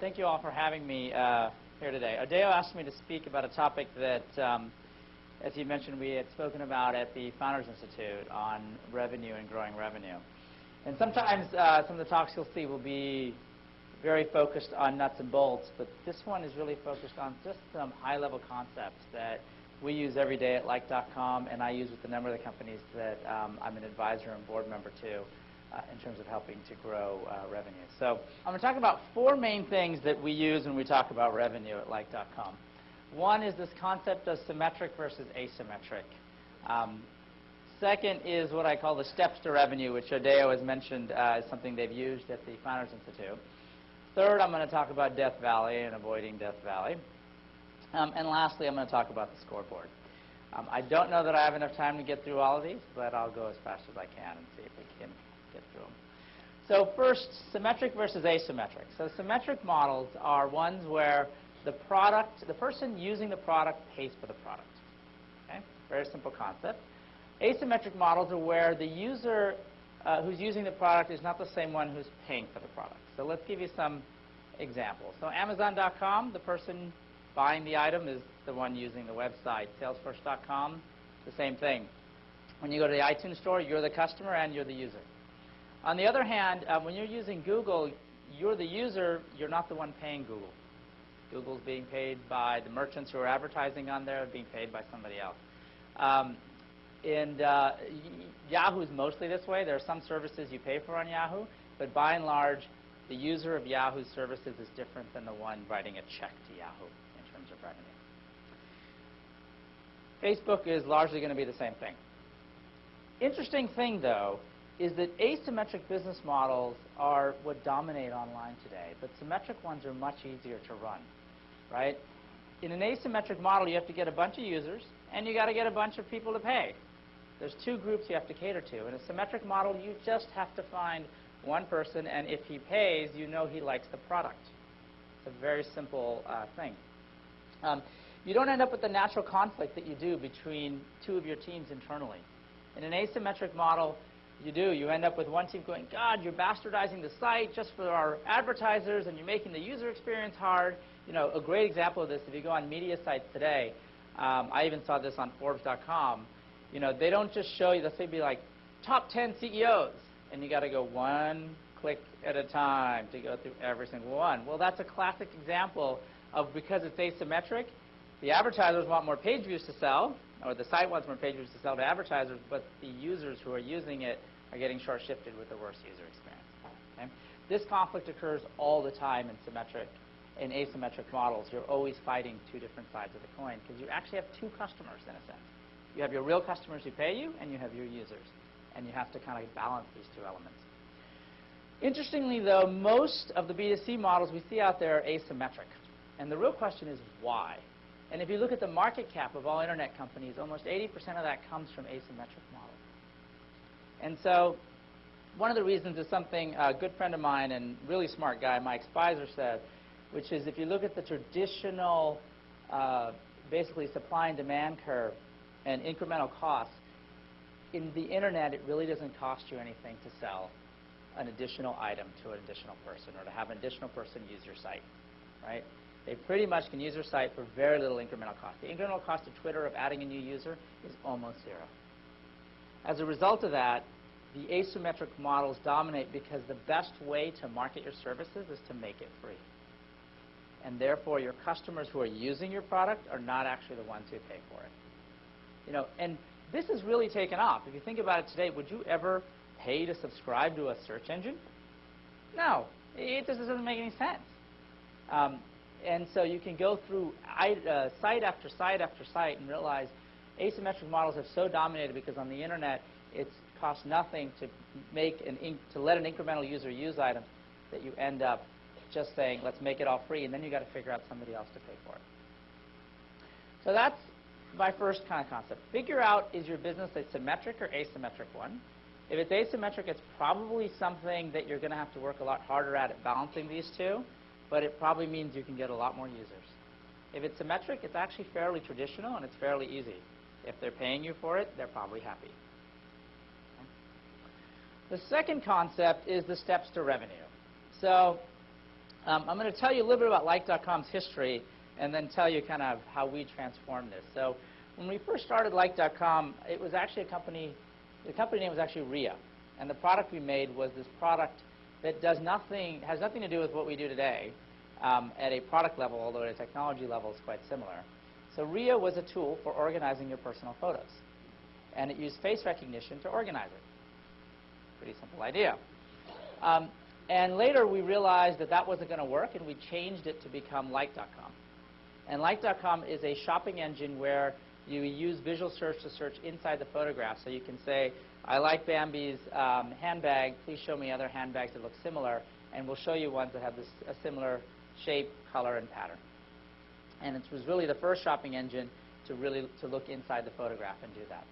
Thank you all for having me here today. Adeo asked me to speak about a topic that, as he mentioned, we had spoken about at the Founders Institute on revenue and growing revenue. And sometimes some of the talks you'll see will be very focused on nuts and bolts, but this one is really focused on just some high-level concepts that we use every day at Like.com, and I use with a number of the companies that I'm an advisor and board member to in terms of helping to grow revenue. So I'm going to talk about four main things that we use when we talk about revenue at Like.com. One is this concept of symmetric versus asymmetric. Second is what I call the steps to revenue, which Adeo has mentioned is something they've used at the Founders Institute. Third, I'm going to talk about Death Valley and avoiding Death Valley. And lastly, I'm going to talk about the scoreboard. I don't know that I have enough time to get through all of these, but I'll go as fast as I can and see if we can get through them. So first, symmetric versus asymmetric. So symmetric models are ones where the person using the product pays for the product. Okay? Very simple concept. Asymmetric models are where the user who's using the product is not the same one who's paying for the product. So let's give you some examples. So Amazon.com, the person buying the item is the one using the website. Salesforce.com, the same thing. When you go to the iTunes store, you're the customer and you're the user. On the other hand, when you're using Google, you're the user, you're not the one paying Google. Google's being paid by the merchants who are advertising on there, being paid by somebody else. Yahoo's mostly this way. There are some services you pay for on Yahoo, but by and large, the user of Yahoo's services is different than the one writing a check to Yahoo in terms of revenue. Facebook is largely going to be the same thing. Interesting thing, though, is that asymmetric business models are what dominate online today, but symmetric ones are much easier to run, right? In an asymmetric model, you have to get a bunch of users, and you got to get a bunch of people to pay. There's two groups you have to cater to. In a symmetric model, you just have to find one person, and if he pays, you know he likes the product. It's a very simple thing. You don't end up with the natural conflict that you do between two of your teams internally. In an asymmetric model, you do. You end up with one team going, God, you're bastardizing the site just for our advertisers, and you're making the user experience hard. You know, a great example of this, if you go on media sites today, I even saw this on Forbes.com, you know, they don't just show you, they'll be like, top 10 CEOs, and you got to go one click at a time to go through every single one. Well, that's a classic example of, because it's asymmetric, the advertisers want more page views to sell, or the site wants more page views to sell to advertisers, but the users who are using it are getting short-shifted with the worst user experience. Okay? This conflict occurs all the time in symmetric and asymmetric models. You're always fighting two different sides of the coin because you actually have two customers in a sense. You have your real customers who pay you, and you have your users. And you have to kind of balance these two elements. Interestingly, though, most of the B2C models we see out there are asymmetric. And the real question is why? And if you look at the market cap of all internet companies, almost 80% of that comes from asymmetric models. And so one of the reasons is something a good friend of mine and really smart guy, Mike Spicer, said, which is if you look at the traditional basically supply and demand curve and incremental costs, in the internet, it really doesn't cost you anything to sell an additional item to an additional person or to have an additional person use your site, right? They pretty much can use your site for very little incremental cost. The incremental cost of Twitter of adding a new user is almost zero. As a result of that, the asymmetric models dominate because the best way to market your services is to make it free. And therefore, your customers who are using your product are not actually the ones who pay for it. You know, and this has really taken off. If you think about it today, would you ever pay to subscribe to a search engine? No. It just doesn't make any sense. And so you can go through site after site after site and realize asymmetric models have so dominated because on the internet it costs nothing to let an incremental user use items that you end up just saying, let's make it all free, and then you've got to figure out somebody else to pay for it. So that's my first kind of concept. Figure out, is your business a symmetric or asymmetric one? If it's asymmetric, it's probably something that you're going to have to work a lot harder at balancing these two, but it probably means you can get a lot more users. If it's symmetric, it's actually fairly traditional and it's fairly easy. If they're paying you for it, they're probably happy. Okay. The second concept is the steps to revenue. So I'm going to tell you a little bit about Like.com's history and then tell you kind of how we transformed this. So when we first started Like.com, it was actually a company, the company name was actually RIA. And the product we made was this product that has nothing to do with what we do today at a product level, although at a technology level it's quite similar. So RIA was a tool for organizing your personal photos. And it used face recognition to organize it. Pretty simple idea. And later we realized that that wasn't going to work, and we changed it to become Like.com. And Like.com is a shopping engine where you use visual search to search inside the photograph. So you can say, I like Bambi's handbag. Please show me other handbags that look similar. And we'll show you ones that have a similar shape, color, and pattern. And it was really the first shopping engine to look inside the photograph and do that.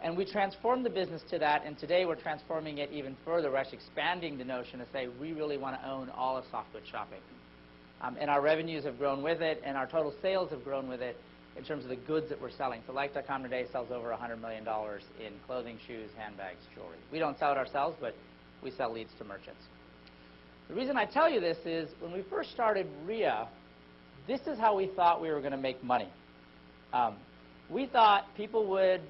And we transformed the business to that, and today we're transforming it even further. We're actually expanding the notion to say we really want to own all of soft goods shopping. And our revenues have grown with it, and our total sales have grown with it in terms of the goods that we're selling. So Like.com today sells over $100 million in clothing, shoes, handbags, jewelry. We don't sell it ourselves, but we sell leads to merchants. The reason I tell you this is when we first started RIA, this is how we thought we were going to make money. We thought people would,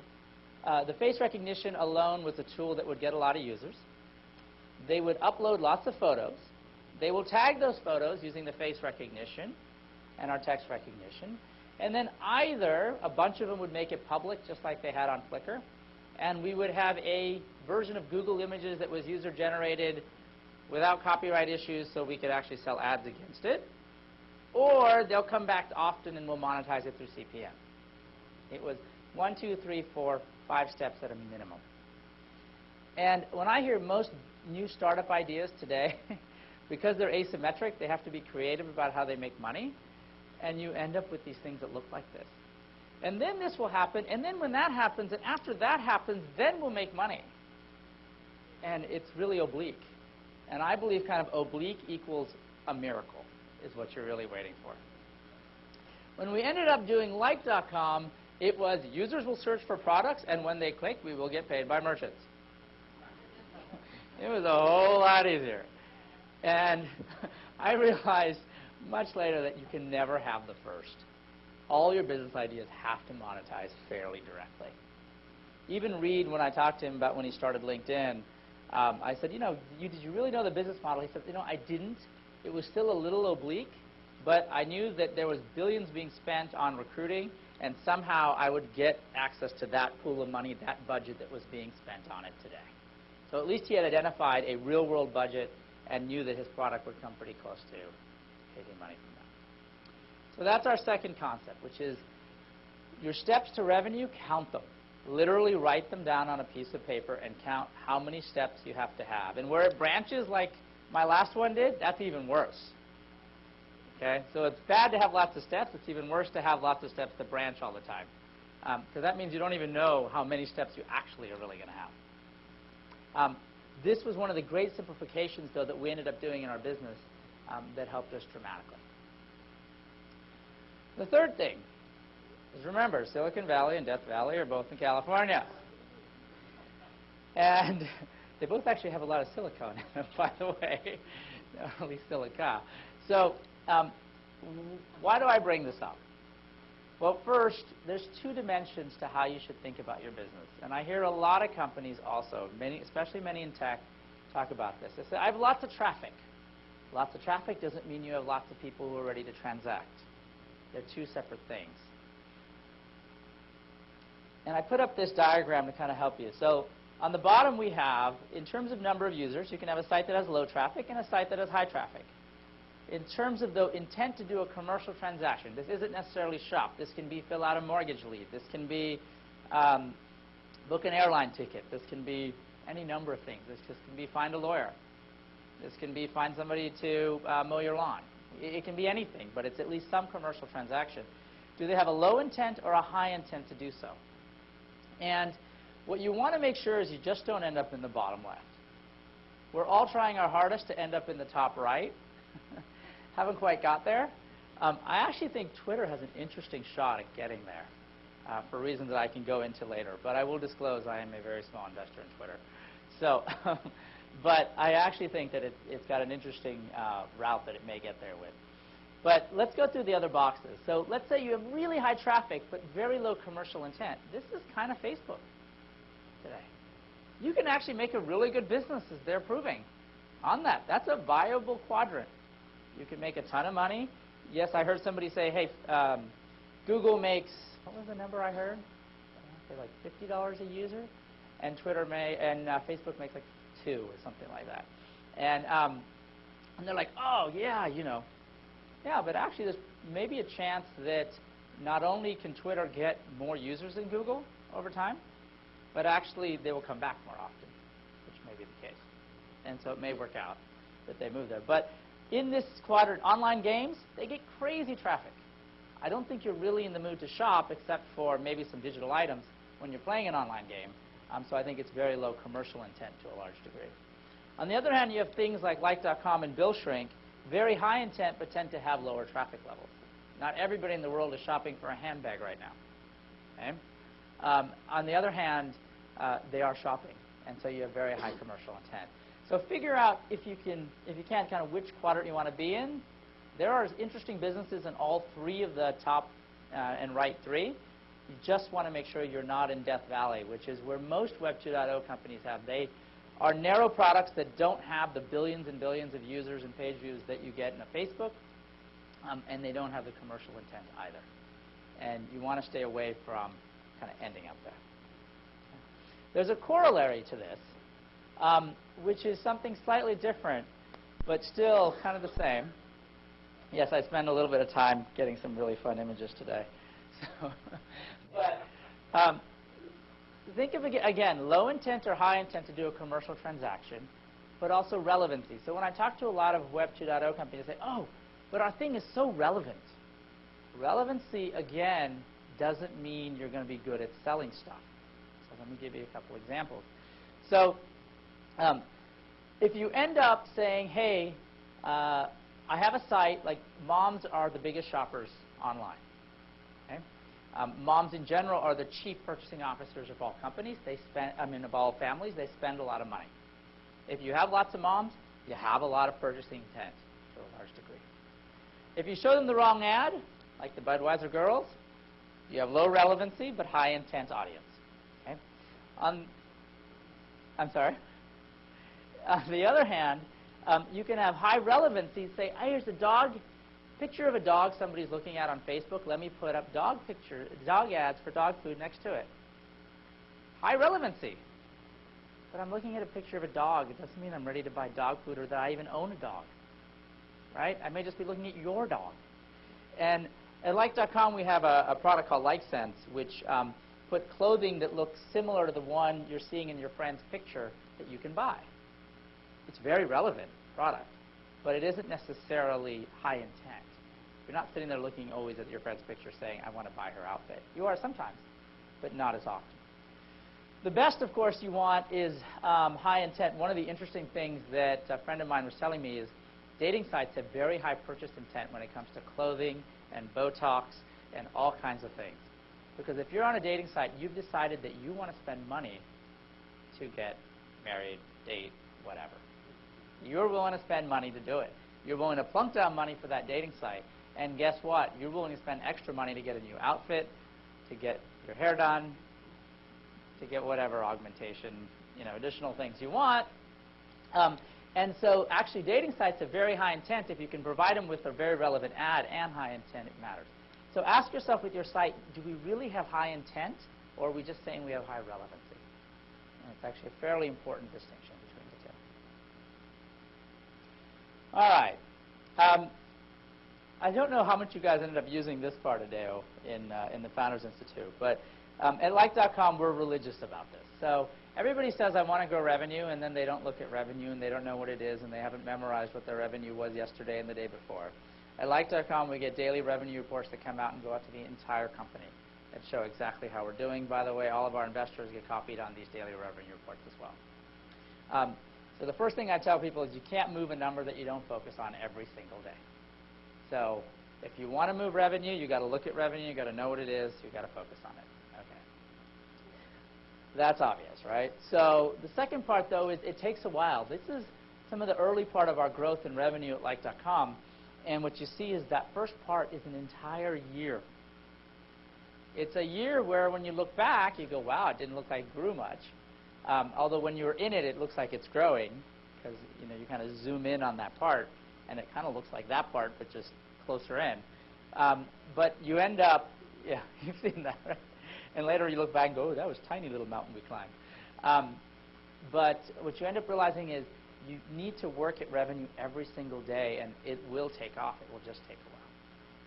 the face recognition alone was a tool that would get a lot of users. They would upload lots of photos. They will tag those photos using the face recognition and our text recognition. And then either a bunch of them would make it public, just like they had on Flickr, and we would have a version of Google Images that was user-generated without copyright issues so we could actually sell ads against it. Or they'll come back often and we'll monetize it through CPM. It was 1, 2, 3, 4, 5 steps at a minimum. And when I hear most new startup ideas today, because they're asymmetric, they have to be creative about how they make money, and you end up with these things that look like this. And then this will happen, and then when that happens, and after that happens, then we'll make money. And it's really oblique. And I believe kind of oblique equals a miracle is what you're really waiting for. When we ended up doing Like.com, it was users will search for products, and when they click, we will get paid by merchants. It was a whole lot easier. And I realized much later that you can never have the first. All your business ideas have to monetize fairly directly. Even Reed, when I talked to him about when he started LinkedIn, I said, did you really know the business model? He said, I didn't. It was still a little oblique, but I knew that there was billions being spent on recruiting, and somehow I would get access to that pool of money, that budget that was being spent on it today. So at least he had identified a real-world budget and knew that his product would come pretty close to making money from that. So that's our second concept, which is your steps to revenue, count them. Literally write them down on a piece of paper and count how many steps you have to have. And where it branches like my last one did, that's even worse. Okay? So it's bad to have lots of steps. It's even worse to have lots of steps that branch all the time. Because that means you don't even know how many steps you actually are really going to have. This was one of the great simplifications, though, that we ended up doing in our business that helped us dramatically. The third thing is, remember, Silicon Valley and Death Valley are both in California. And they both actually have a lot of silicone in them, by the way, at least silica. So why do I bring this up? Well, first, there's two dimensions to how you should think about your business. And I hear a lot of companies also, especially many in tech, talk about this. They say, I have lots of traffic. Lots of traffic doesn't mean you have lots of people who are ready to transact. They're two separate things. And I put up this diagram to kind of help you. So on the bottom we have, in terms of number of users, you can have a site that has low traffic and a site that has high traffic. In terms of the intent to do a commercial transaction, this isn't necessarily shop. This can be fill out a mortgage lead. This can be book an airline ticket. This can be any number of things. This can be find a lawyer. This can be find somebody to mow your lawn. It can be anything, but it's at least some commercial transaction. Do they have a low intent or a high intent to do so? And what you want to make sure is you just don't end up in the bottom left. We're all trying our hardest to end up in the top right. Haven't quite got there. I actually think Twitter has an interesting shot at getting there for reasons that I can go into later. But I will disclose I am a very small investor in Twitter. So But I actually think that it's got an interesting route that it may get there with. But let's go through the other boxes. So let's say you have really high traffic but very low commercial intent. This is kind of Facebook today. You can actually make a really good business, as they're proving, on that. That's a viable quadrant. You can make a ton of money. Yes, I heard somebody say, hey, Google makes, what was the number I heard? I want to say like $50 a user, and Facebook makes like 2 or something like that. And they're like, oh, yeah, you know. Yeah, but actually there's maybe a chance that not only can Twitter get more users than Google over time, but actually they will come back more often, which may be the case. And so it may work out that they move there. But in this quadrant, online games, they get crazy traffic. I don't think you're really in the mood to shop except for maybe some digital items when you're playing an online game. So I think it's very low commercial intent to a large degree. On the other hand, you have things like Like.com and Bill Shrink, very high intent but tend to have lower traffic levels. Not everybody in the world is shopping for a handbag right now. Okay? On the other hand, they are shopping, and so you have very high commercial intent. So figure out, if you can, kind of which quadrant you want to be in. There are interesting businesses in all 3 of the top and right 3. You just want to make sure you're not in Death Valley, which is where most Web 2.0 companies have. They are narrow products that don't have the billions and billions of users and page views that you get in a Facebook, and they don't have the commercial intent either. And you want to stay away from kind of ending up there. There's a corollary to this, which is something slightly different, but still kind of the same. Yes, I spent a little bit of time getting some really fun images today. So, but think of, again, low intent or high intent to do a commercial transaction, but also relevancy. So when I talk to a lot of Web 2.0 companies, they say, oh, but our thing is so relevant. Relevancy, again, doesn't mean you're going to be good at selling stuff. So let me give you a couple examples. So if you end up saying, hey, I have a site, like moms are the biggest shoppers online. Okay? Moms in general are the chief purchasing officers of all companies. They spend, of all families, they spend a lot of money. If you have lots of moms, you have a lot of purchasing intent to a large degree. If you show them the wrong ad, like the Budweiser girls, you have low relevancy but high intent audience. Okay? I'm sorry. On the other hand, you can have high relevancy. Say, oh, here's a picture of a dog somebody's looking at on Facebook. Let me put up dog ads for dog food next to it. High relevancy. But I'm looking at a picture of a dog. It doesn't mean I'm ready to buy dog food or that I even own a dog. Right? I may just be looking at your dog. And at Like.com, we have a product called LikeSense, which put clothing that looks similar to the one you're seeing in your friend's picture that you can buy. It's a very relevant product, but it isn't necessarily high intent. You're not sitting there looking always at your friend's picture saying, I want to buy her outfit. You are sometimes, but not as often. The best, of course, you want is high intent. One of the interesting things that a friend of mine was telling me is dating sites have very high purchase intent when it comes to clothing and Botox and all kinds of things. Because if you're on a dating site, you've decided that you want to spend money to get married, date, whatever. You're willing to spend money to do it. You're willing to plunk down money for that dating site. And guess what? You're willing to spend extra money to get a new outfit, to get your hair done, to get whatever augmentation, additional things you want. And so actually dating sites have very high intent. If you can provide them with a very relevant ad and high intent, it matters. So ask yourself with your site, do we really have high intent, or are we just saying we have high relevancy? And it's actually a fairly important distinction between the two. All right. I don't know how much you guys ended up using this part of Deo in the Founders Institute, but at Like.com, we're religious about this. So everybody says, I want to grow revenue, and then they don't look at revenue, and they don't know what it is, and they haven't memorized what their revenue was yesterday and the day before. At Like.com, we get daily revenue reports that come out and go out to the entire company that show exactly how we're doing. By the way, all of our investors get copied on these daily revenue reports as well. So the first thing I tell people is you can't move a number that you don't focus on every single day. So if you want to move revenue, you've got to look at revenue, you've got to know what it is, you've got to focus on it. That's obvious, right? So the second part, though, is it takes a while. This is some of the early part of our growth in revenue at Like.com. And what you see is that first part is an entire year. It's a year where when you look back, you go, wow, it didn't look like it grew much. Although when you're in it, it looks like it's growing, because you kind of zoom in on that part, and it kind of looks like that part, but just closer in. But you end up, yeah, you've seen that, right? And later you look back and go, oh, that was a tiny little mountain we climbed. But what you end up realizing is you need to work at revenue every single day, and it will take off. It will just take a while.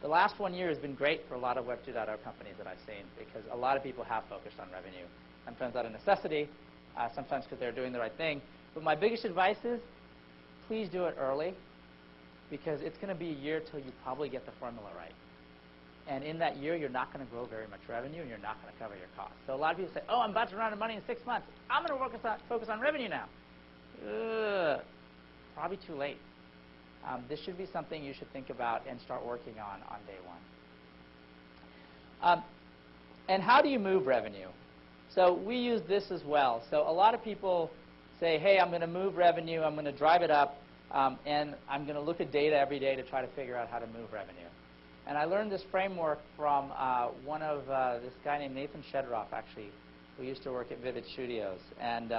The last 1 year has been great for a lot of Web 2.0 companies that I've seen, because a lot of people have focused on revenue, sometimes out of necessity, sometimes because they're doing the right thing. But my biggest advice is please do it early, because it's going to be a year till you probably get the formula right. And in that year, you're not going to grow very much revenue, and you're not going to cover your costs. So a lot of people say, oh, I'm about to run out of money in 6 months. I'm going to focus on revenue now. Probably too late. This should be something you should think about and start working on day one. And how do you move revenue? So we use this as well. So a lot of people say, hey, I'm going to move revenue, I'm going to drive it up, and I'm going to look at data every day to try to figure out how to move revenue. And I learned this framework from this guy named Nathan Shedroff, actually, who used to work at Vivid Studios. And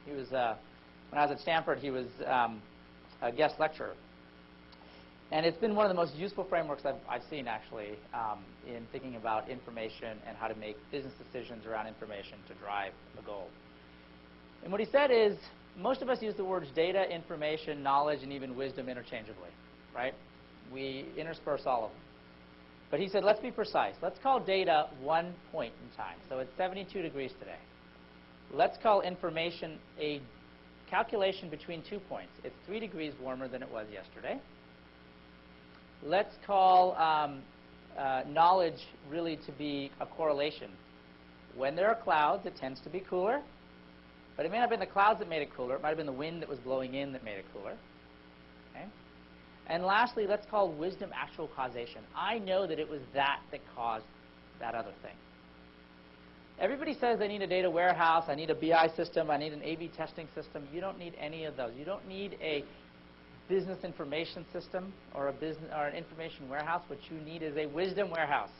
he was, when I was at Stanford, he was a guest lecturer. And it's been one of the most useful frameworks I've seen, actually, in thinking about information and how to make business decisions around information to drive a goal. And what he said is, most of us use the words data, information, knowledge, and even wisdom interchangeably, right? We intersperse all of them. But he said, let's be precise. Let's call data 1 point in time. So it's 72 degrees today. Let's call information a calculation between 2 points. It's 3 degrees warmer than it was yesterday. Let's call knowledge really to be a correlation. When there are clouds, it tends to be cooler. But it may not have been the clouds that made it cooler. It might have been the wind that was blowing in that made it cooler. Okay? And lastly, let's call wisdom actual causation. I know that it was that caused that other thing. Everybody says they need a data warehouse, I need a BI system, I need an A/B testing system. You don't need any of those. You don't need a business information system or an information warehouse. What you need is a wisdom warehouse.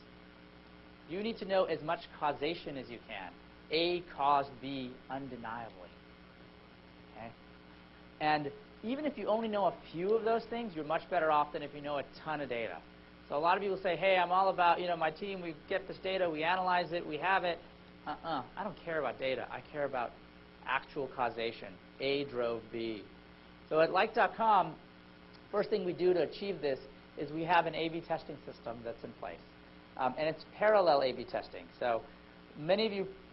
You need to know as much causation as you can. A caused B undeniably. Okay? And even if you only know a few of those things, you're much better off than if you know a ton of data. So a lot of people say, hey, I'm all about, my team, we get this data, we analyze it, we have it. I don't care about data. I care about actual causation. A drove B. So at Like.com, first thing we do to achieve this is we have an A/B testing system that's in place. And it's parallel A/B testing. So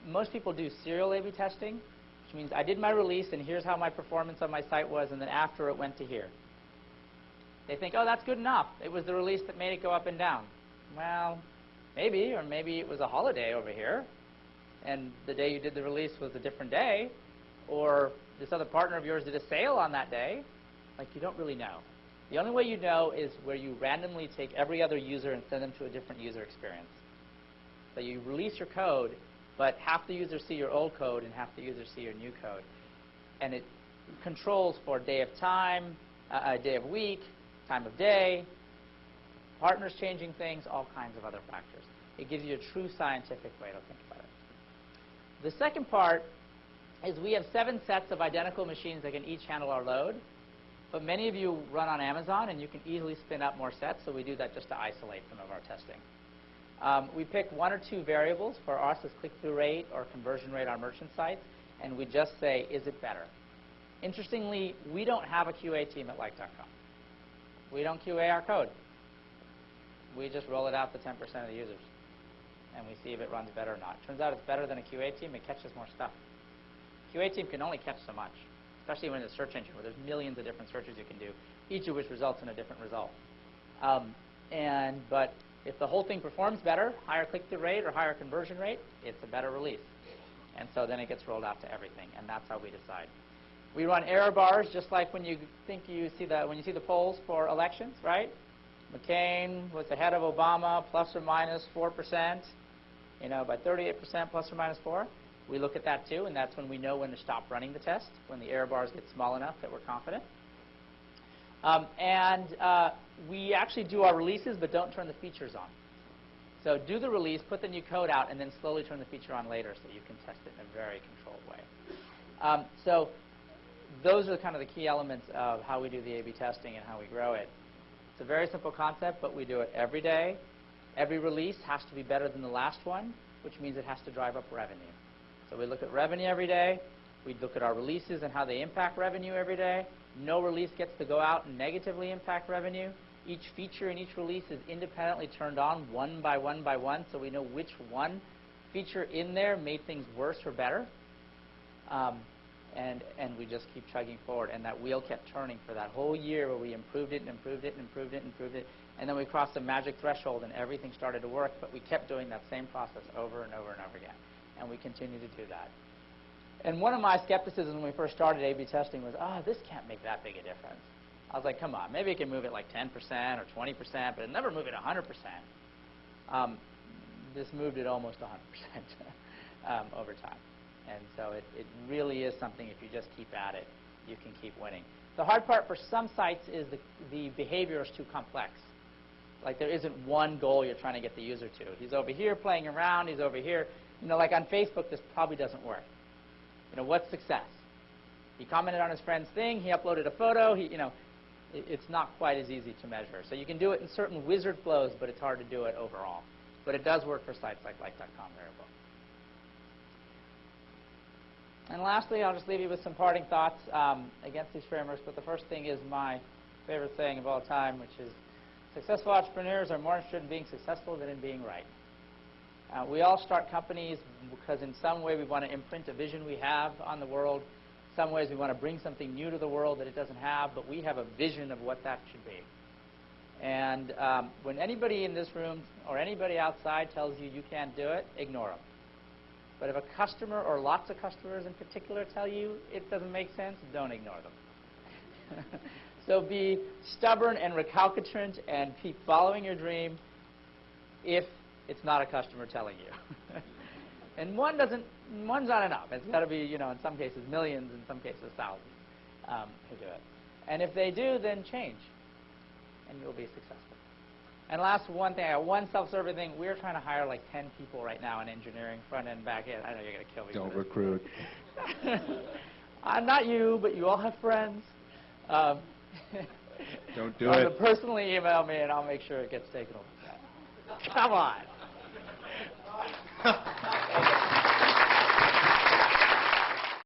most people do serial A/B testing, which means I did my release, and here's how my performance on my site was, and then after it went to here. They think, oh, that's good enough. It was the release that made it go up and down. Well, maybe, or maybe it was a holiday over here, and the day you did the release was a different day, or this other partner of yours did a sale on that day. Like, you don't really know. The only way you know is where you randomly take every other user and send them to a different user experience. So you release your code, but half the users see your old code and half the users see your new code. And it controls for day of time, day of week, time of day, partners changing things, all kinds of other factors. It gives you a true scientific way to think about it. The second part is we have 7 sets of identical machines that can each handle our load. But many of you run on Amazon, and you can easily spin up more sets, so we do that just to isolate some of our testing. We pick 1 or 2 variables. For us, it's click-through rate or conversion rate on merchant sites, and we just say, is it better? Interestingly, we don't have a QA team at Like.com. We don't QA our code. We just roll it out to 10% of the users, and we see if it runs better or not. Turns out it's better than a QA team. It catches more stuff. QA team can only catch so much, especially when it's a search engine where there's millions of different searches you can do, each of which results in a different result. But if the whole thing performs better, higher click-through rate or higher conversion rate, it's a better release. And so then it gets rolled out to everything, and that's how we decide. We run error bars just like when you see the polls for elections, right? McCain was ahead of Obama, plus or minus 4%, by 38%, plus or minus 4. We look at that too, and that's when we know when to stop running the test, when the error bars get small enough that we're confident. We actually do our releases, but don't turn the features on. So do the release, put the new code out, and then slowly turn the feature on later so you can test it in a very controlled way. So those are kind of the key elements of how we do the A/B testing and how we grow it. It's a very simple concept, but we do it every day. Every release has to be better than the last one, which means it has to drive up revenue. So we look at revenue every day. We look at our releases and how they impact revenue every day. No release gets to go out and negatively impact revenue. Each feature in each release is independently turned on one by one by one, so we know which one feature in there made things worse or better. And we just keep chugging forward. And that wheel kept turning for that whole year where we improved it and improved it and improved it and improved it. And then we crossed the magic threshold and everything started to work, but we kept doing that same process over and over and over again. And we continue to do that. And one of my skepticisms when we first started A/B testing was, this can't make that big a difference. I was like, come on, maybe it can move it like 10% or 20%, but it'll never move it 100%. This moved it almost 100% over time. And so it really is something, if you just keep at it, you can keep winning. The hard part for some sites is the behavior is too complex. Like there isn't one goal you're trying to get the user to. He's over here playing around, he's over here. Like on Facebook, this probably doesn't work. What's success? He commented on his friend's thing, he uploaded a photo, it's not quite as easy to measure. So you can do it in certain wizard flows, but it's hard to do it overall. But it does work for sites like like.com very well. And lastly, I'll just leave you with some parting thoughts against these frameworks. But the first thing is my favorite saying of all time, which is successful entrepreneurs are more interested in being successful than in being right. We all start companies because in some way we want to imprint a vision we have on the world. In some ways we want to bring something new to the world that it doesn't have, but we have a vision of what that should be. And when anybody in this room or anybody outside tells you you can't do it, ignore them. But if a customer or lots of customers in particular tell you it doesn't make sense, don't ignore them. So be stubborn and recalcitrant and keep following your dream if it's not a customer telling you. And one's not enough. It's got to be, in some cases, millions, in some cases, thousands who do it. And if they do, then change, and you'll be successful. And last one thing, one self-serving thing, we're trying to hire like 10 people right now in engineering, front end, back end. I know you're going to kill me. Don't recruit. Not you, but you all have friends. Don't do it. Personally email me, and I'll make sure it gets taken over. Come on.